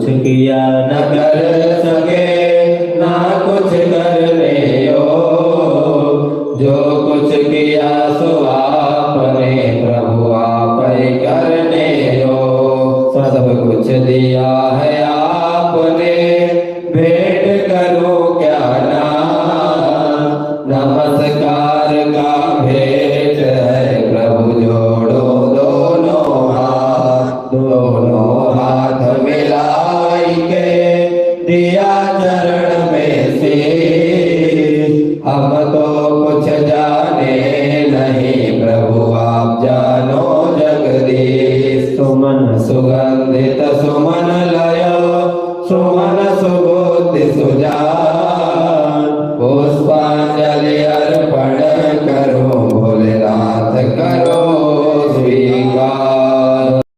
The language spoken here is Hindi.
कुछ किया न कर सके ना कुछ करने जो कुछ किया सो आपने प्रभु आप ही करने सब कुछ दिया है आपने भेंट करो क्या नाम नमस्कार का भेंट है प्रभु जोड़ो दोनों हाथ मिलाई के दिया चरण में से हम तो कुछ जाने नहीं प्रभु आप जानो जगदीश सुमन सुगंधित सुमन लयो सुमन सुबोधि सुजा